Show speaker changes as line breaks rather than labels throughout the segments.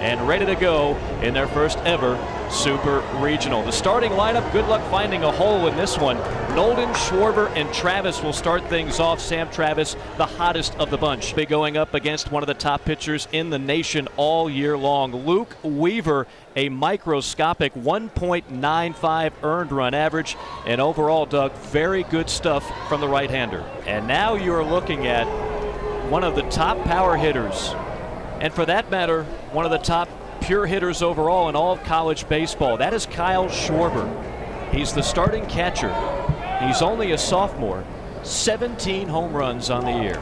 and ready to go in their first ever Super Regional. The starting lineup, good luck finding a hole in this one. Nolden, Schwarber, and Travis will start things off. Sam Travis, the hottest of the bunch, be going up against one of the top pitchers in the nation all year long. Luke Weaver, a microscopic 1.95 earned run average, and overall, Doug, very good stuff from the right-hander. And now you're looking at one of the top power hitters, and for that matter, one of the top pure hitters overall in all of college baseball. That is Kyle Schwarber. He's the starting catcher. He's only a sophomore. 17 home runs on the year.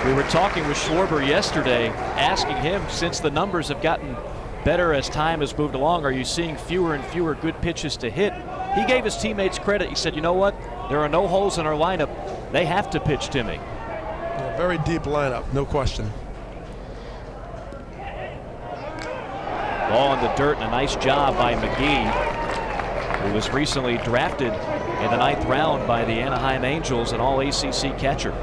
We were talking with Schwarber yesterday, asking him, since the numbers have gotten better as time has moved along, are you seeing fewer and fewer good pitches to hit? He gave his teammates credit. He said, you know what? There are no holes in our lineup. They have to pitch to me.
Yeah, very deep lineup, no question.
Ball in the dirt, and a nice job by McGee, who was recently drafted in the 9th round by the Anaheim Angels, an all-ACC catcher.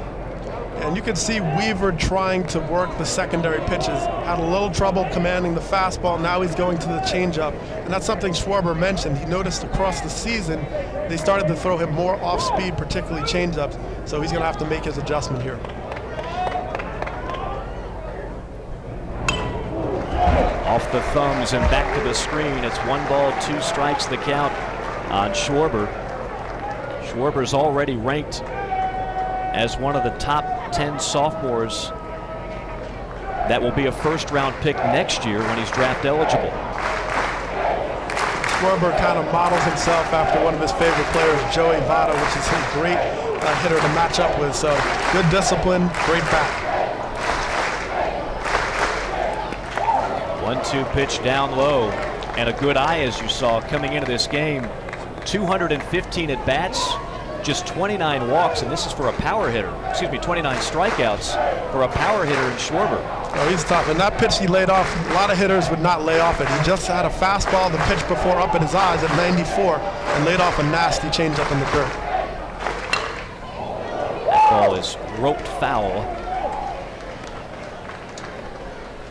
And you can see Weaver trying to work the secondary pitches. Had a little trouble commanding the fastball. Now he's going to the changeup. And that's something Schwarber mentioned. He noticed across the season they started to throw him more off speed, particularly changeups. So he's going to have to make his adjustment here.
Off the thumbs and back to the screen. It's 1 ball, 2 strikes the count on Schwarber. Schwarber's already ranked as one of the top 10 sophomores that will be a first-round pick next year when he's draft eligible.
Schwarber kind of models himself after one of his favorite players, Joey Votto, which is a great hitter to match up with. So good discipline, great bat.
1-2 pitch down low, and a good eye, as you saw coming into this game. 215 at bats, just 29 walks, and this is for a power hitter. Excuse me, 29 strikeouts for a power hitter in Schwarber.
Oh, he's tough. And that pitch he laid off, a lot of hitters would not lay off it. He just had a fastball, the pitch before up at his eyes at 94, and laid off a nasty changeup in the dirt.
That ball is roped foul.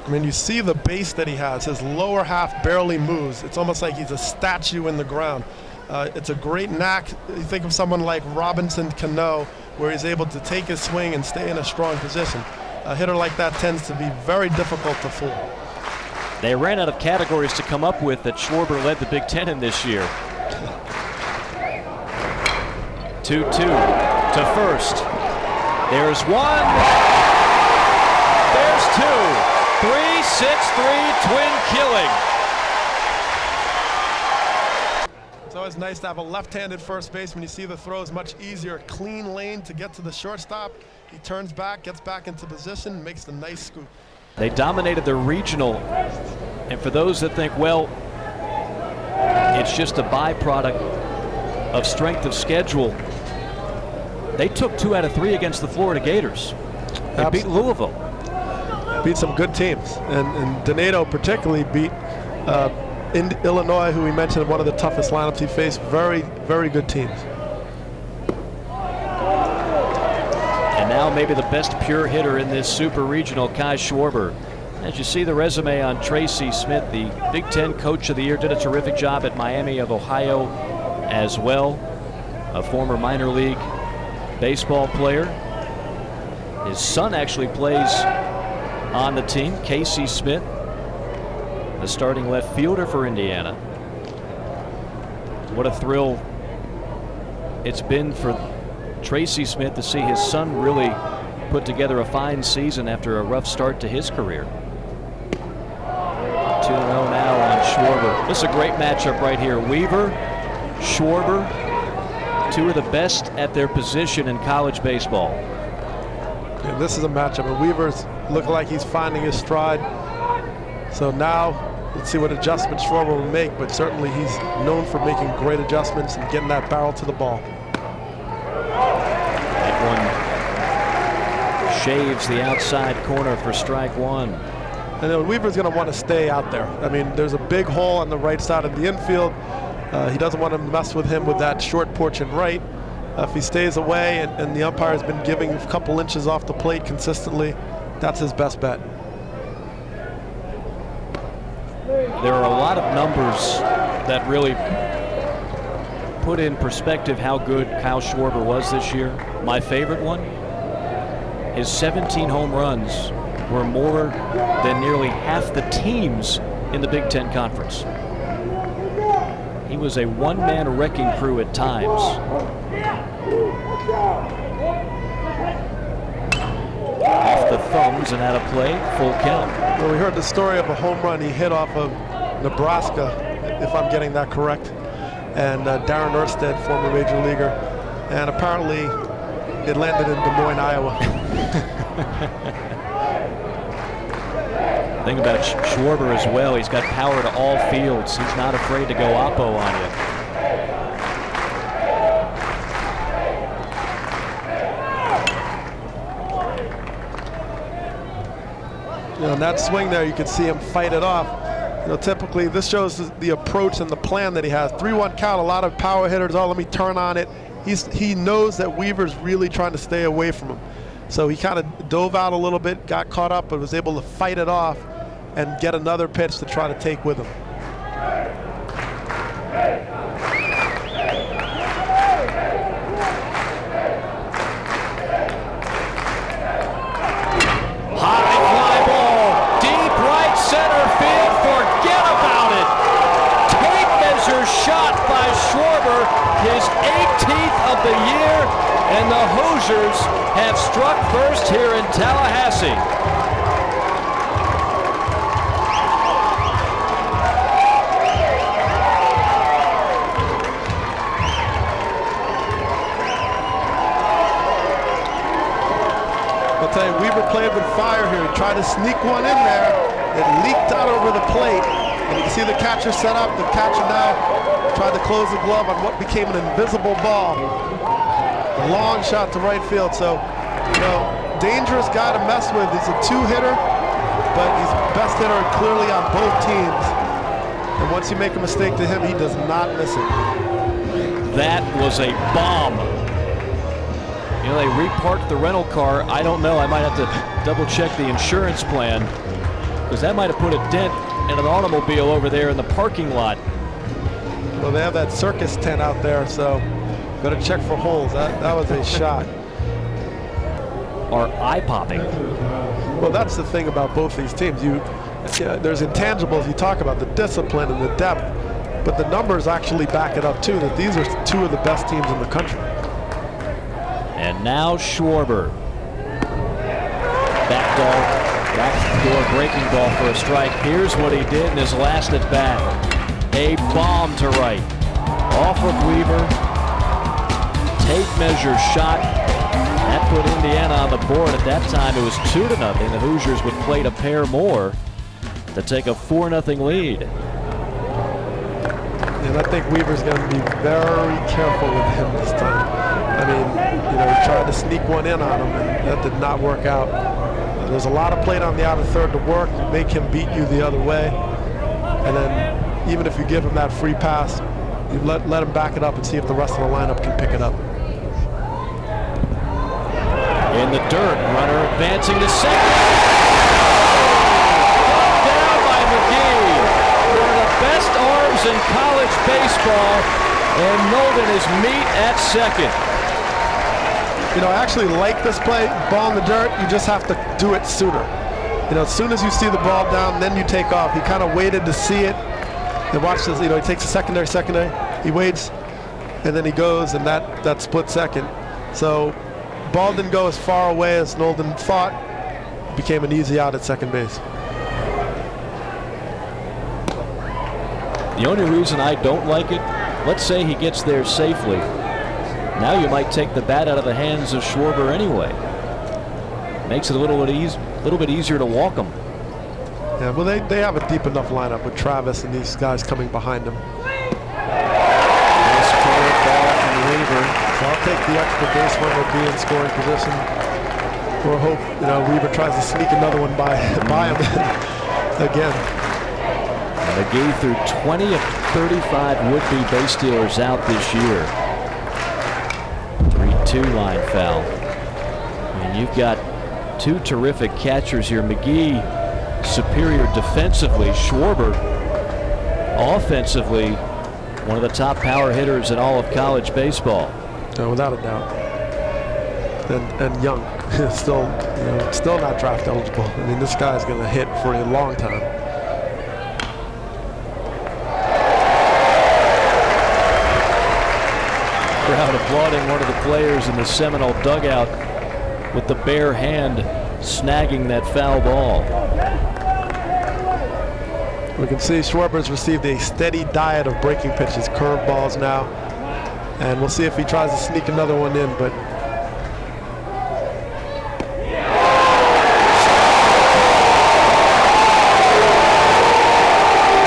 I mean, you see the base that he has. His lower half barely moves. It's almost like he's a statue in the ground. It's a great knack. You think of someone like Robinson Cano, where he's able to take his swing and stay in a strong position. A hitter like that tends to be very difficult to fool.
They ran out of categories to come up with that Schwarber led the Big Ten in this year. 2-2 to first. There's one. There's two. 3-6-3 twin killing.
It's always nice to have a left-handed first baseman. You see the throw is much easier. Clean lane to get to the shortstop. He turns back, gets back into position, makes the nice scoop.
They dominated the regional, and for those that think, well, it's just a byproduct of strength of schedule, they took 2 out of 3 against the Florida Gators. They beat Louisville.
Beat some good teams, and Donato particularly beat in Illinois, who we mentioned, one of the toughest lineups he faced. Very, very good teams.
And now maybe the best pure hitter in this Super Regional, Kyle Schwarber. As you see the resume on Tracy Smith, the Big Ten Coach of the Year, did a terrific job at Miami of Ohio as well. A former minor league baseball player. His son actually plays on the team, Casey Smith, the starting left fielder for Indiana. What a thrill it's been for Tracy Smith to see his son really put together a fine season after a rough start to his career. 2-0 now on Schwarber. This is a great matchup right here. Weaver, Schwarber, 2 of the best at their position in college baseball.
Yeah, this is a matchup, and Weaver's looking like he's finding his stride. So now let's see what adjustments Schwarber will make, but certainly he's known for making great adjustments and getting that barrel to the ball.
That one shaves the outside corner for strike 1.
And then Weaver's going to want to stay out there. I mean, there's a big hole on the right side of the infield. He doesn't want to mess with him with that short porch and right. If he stays away and the umpire has been giving a couple inches off the plate consistently, that's his best bet.
There are a lot of numbers that really put in perspective how good Kyle Schwarber was this year. My favorite one, his 17 home runs were more than nearly half the teams in the Big Ten Conference. He was a one-man wrecking crew at times. Off the thumbs and out of play, full count.
Well, we heard the story of a home run he hit off of Nebraska, if I'm getting that correct, and Darren Erstad, former major leaguer, and apparently it landed in Des Moines, Iowa.
The thing about Schwarber as well, he's got power to all fields. He's not afraid to go oppo on you.
You know, in that swing there, you can see him fight it off. You know, typically this shows the approach and the plan that he has. 3-1 count, a lot of power hitters. Oh, let me turn on it. He knows that Weaver's really trying to stay away from him. So he kind of dove out a little bit, got caught up, but was able to fight it off and get another pitch to try to take with him.
High fly ball, deep right center field, forget about it. Tape measure shot by Schwarber, his 18th of the year, and the Hoosiers have struck first here in Tallahassee.
I'll tell you, Weaver played with fire here. He tried to sneak one in there. It leaked out over the plate. And you can see the catcher set up. The catcher now tried to close the glove on what became an invisible ball. A long shot to right field. So, you know, dangerous guy to mess with. He's a two-hitter, but he's best hitter clearly on both teams. And once you make a mistake to him, he does not miss it.
That was a bomb. You know, they reparked the rental car. I don't know. I might have to double check the insurance plan, because that might have put a dent in an automobile over there in the parking lot.
Well, they have that circus tent out there, so better check for holes. That was a shot.
Are eye-popping.
Well, that's the thing about both these teams. There's intangibles you talk about, the discipline and the depth, but the numbers actually back it up too, that these are two of the best teams in the country.
And now Schwarber. Backdoor breaking ball for a strike. Here's what he did in his last at bat. A bomb to right. Off of Weaver. Tape measure shot. That put Indiana on the board. At that time it was 2-0. The Hoosiers would play to pair more to take a 4-0 lead.
And I think Weaver's going to be very careful with him this time. I mean, you know, he tried to sneak one in on him, and that did not work out. There's a lot of plate on the outer third to work, make him beat you the other way. And then even if you give him that free pass, you let him back it up and see if the rest of the lineup can pick it up.
In the dirt, runner advancing to second. Down by McGee. One of the best arms in college baseball, and Nolden is meat at second.
You know, I actually like this play, ball in the dirt. You just have to do it sooner. You know, as soon as you see the ball down, then you take off. He kind of waited to see it. And watch this, you know, he takes a secondary. He waits, and then he goes, and that split second. So, ball didn't go as far away as Nolden thought. Became an easy out at second base.
The only reason I don't like it, let's say he gets there safely. Now you might take the bat out of the hands of Schwarber anyway. Makes it a little bit easier to walk him.
Yeah, well, they have a deep enough lineup with Travis and these guys coming behind him.
Nice forward ball from Weaver.
So I'll take the extra base when we'll be in scoring position. Or hope, you know, Weaver tries to sneak another one by him again.
McGee threw 20 of 35 would-be base stealers out this year. line foul. And you've got two terrific catchers here. McGee superior defensively. Schwarber offensively one of the top power hitters in all of college baseball.
Without a doubt. And young, still not draft eligible. I mean, this guy's going to hit for a long time.
Crowd applauding one of the players in the Seminole dugout with the bare hand snagging that foul ball.
We can see Schwarber's received a steady diet of breaking pitches, curveballs now, and we'll see if he tries to sneak another one in. But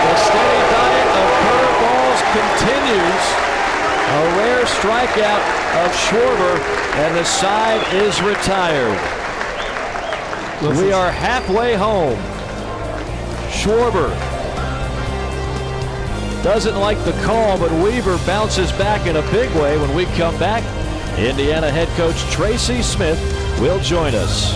the steady diet of curveballs continues. A rare strikeout of Schwarber, and the side is retired. We are halfway home. Schwarber doesn't like the call, but Weaver bounces back in a big way. When we come back, Indiana head coach Tracy Smith will join us.